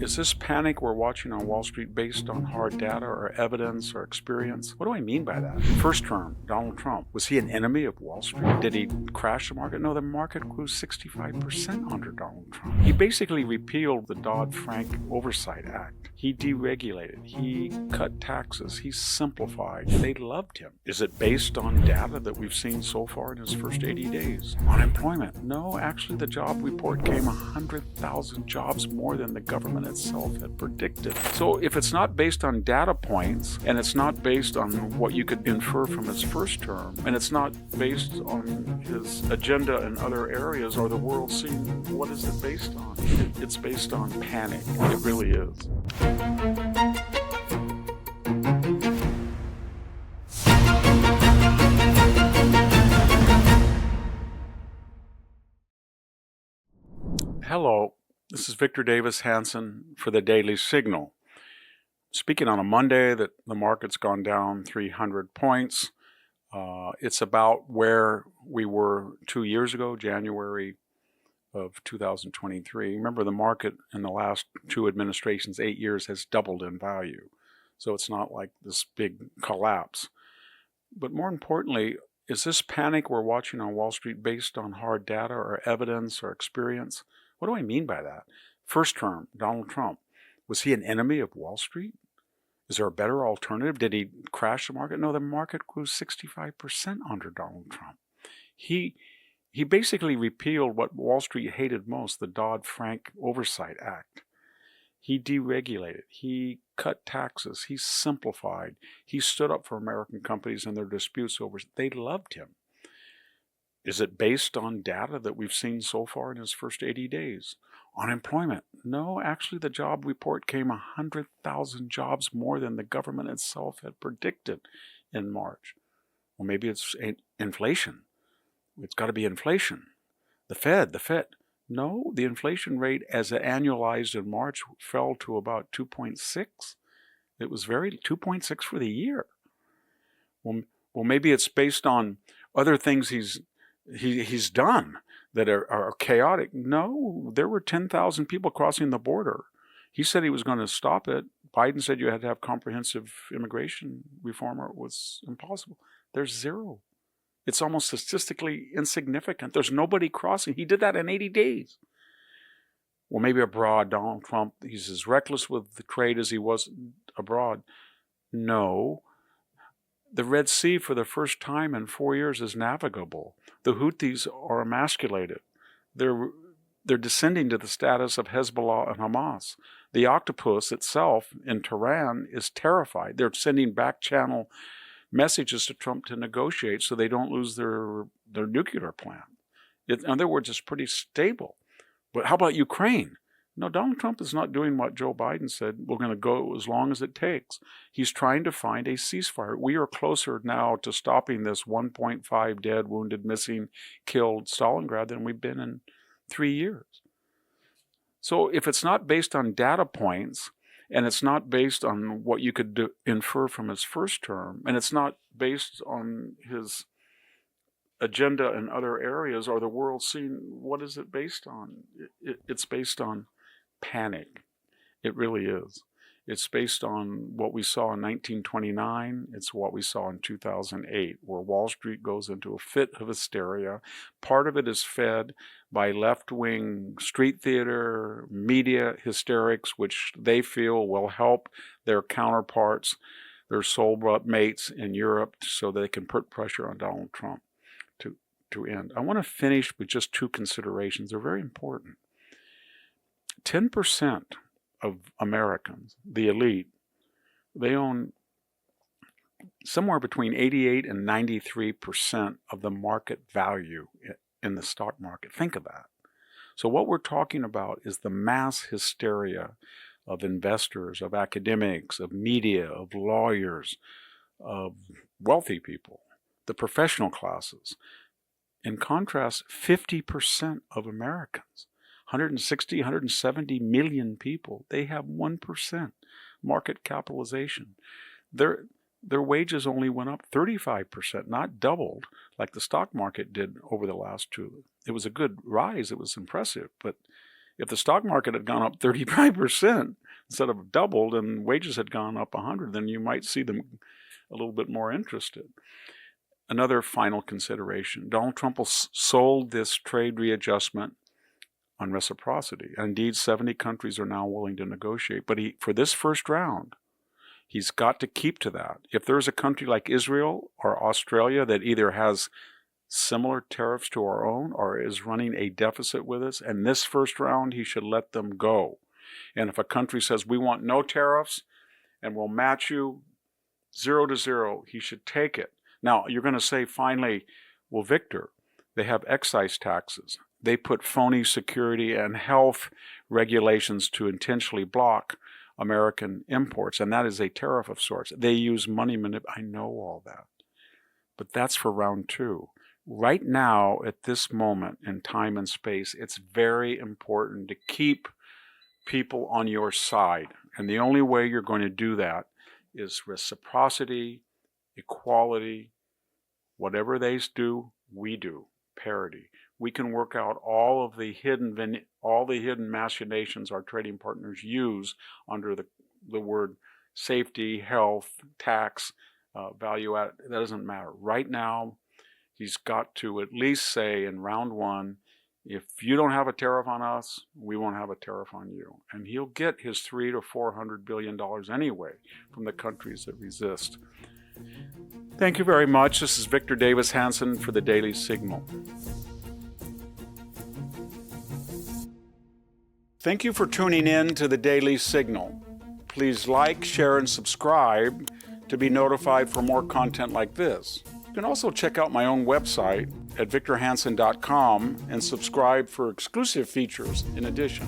Is this panic we're watching on Wall Street based on hard data or evidence or experience? What do I mean by that? First term, Donald Trump. Was he an enemy of Wall Street? Did he crash the market? No, the market grew 65% under Donald Trump. He basically repealed the Dodd-Frank Oversight Act. He deregulated. He cut taxes. He simplified. They loved him. Is it based on data that we've seen so far in his first 80 days? Unemployment? No, actually the job report came 100,000 jobs more than the government itself had predicted. So if it's not based on data points, and it's not based on what you could infer from his first term, and it's not based on his agenda in other areas or the world seeing, what is it based on? It's based on panic. It really is. Hello, this is Victor Davis Hanson for the Daily Signal. Speaking on a Monday that the market's gone down 300 points. It's about where we were 2 years ago, January of 2023. Remember, the market in the last two administrations, 8 years, has doubled in value. So it's not like this big collapse. But more importantly, is this panic we're watching on Wall Street based on hard data or evidence or experience? What do I mean by that? First term, Donald Trump. Was he an enemy of Wall Street? Is there a better alternative? Did he crash the market? No, the market grew 65% under Donald Trump. He basically repealed what Wall Street hated most, the Dodd-Frank Oversight Act. He deregulated. He cut taxes. He simplified. He stood up for American companies and their disputes over. They loved him. Is it based on data that we've seen so far in his first 80 days? Unemployment? No, actually the job report came 100,000 jobs more than the government itself had predicted in March. Well, maybe it's inflation. It's got to be inflation. The Fed. No, the inflation rate as it annualized in March fell to about 2.6. It was 2.6 for the year. Well, maybe it's based on other things he's done that are chaotic. No, there were 10,000 people crossing the border. He said he was going to stop it. Biden said you had to have comprehensive immigration reform or it was impossible. There's zero. It's almost statistically insignificant. There's nobody crossing. He did that in 80 days. Well, maybe abroad, Donald Trump, he's as reckless with the trade as he was abroad. No. The Red Sea, for the first time in 4 years, is navigable. The Houthis are emasculated. They're descending to the status of Hezbollah and Hamas. The octopus itself in Tehran is terrified. They're sending back-channel messages to Trump to negotiate so they don't lose their nuclear plant. In other words, it's pretty stable. But how about Ukraine? No, Donald Trump is not doing what Joe Biden said. We're going to go as long as it takes. He's trying to find a ceasefire. We are closer now to stopping this 1.5 dead, wounded, missing, killed Stalingrad than we've been in 3 years. So if it's not based on data points, and it's not based on what you could infer from his first term, and it's not based on his agenda in other areas or the world scene, what is it based on? It's based on panic. It really is. It's based on what we saw in 1929. It's what we saw in 2008, where Wall Street goes into a fit of hysteria. Part of it is fed by left-wing street theater, media hysterics, which they feel will help their counterparts, their soul mates in Europe, so they can put pressure on Donald Trump to end. I want to finish with just two considerations. They're very important. 10% of Americans, the elite, they own somewhere between 88 and 93% of the market value in the stock market. Think of that. So what we're talking about is the mass hysteria of investors, of academics, of media, of lawyers, of wealthy people, the professional classes. In contrast, 50% of Americans, 160, 170 million people, they have 1% market capitalization. Their wages only went up 35%, not doubled like the stock market did over the last two. It was a good rise. It was impressive, but If the stock market had gone up 35% instead of doubled and wages had gone up 100, then you might see them a little bit more interested. Another final consideration, Donald Trump sold this trade readjustment on reciprocity. Indeed, 70 countries are now willing to negotiate. But for this first round, he's got to keep to that. If there's a country like Israel or Australia that either has similar tariffs to our own or is running a deficit with us, and this first round, he should let them go. And if a country says, we want no tariffs and we'll match you 0 to 0, he should take it. Now, you're going to say, finally, well, Victor, they have excise taxes. They put phony security and health regulations to intentionally block American imports, and that is a tariff of sorts. They use money manipulation. I know all that. But that's for round 2. Right now, at this moment in time and space, it's very important to keep people on your side. And the only way you're going to do that is reciprocity, equality, whatever they do, we do, parity. We can work out all of the hidden machinations our trading partners use under the word safety, health, tax, value add. That doesn't matter. Right now, he's got to at least say in round 1, if you don't have a tariff on us, we won't have a tariff on you. And he'll get his $300 to $400 billion anyway from the countries that resist. Thank you very much. This is Victor Davis Hanson for the Daily Signal. Thank you for tuning in to the Daily Signal. Please like, share, and subscribe to be notified for more content like this. You can also check out my own website at victorhanson.com and subscribe for exclusive features in addition.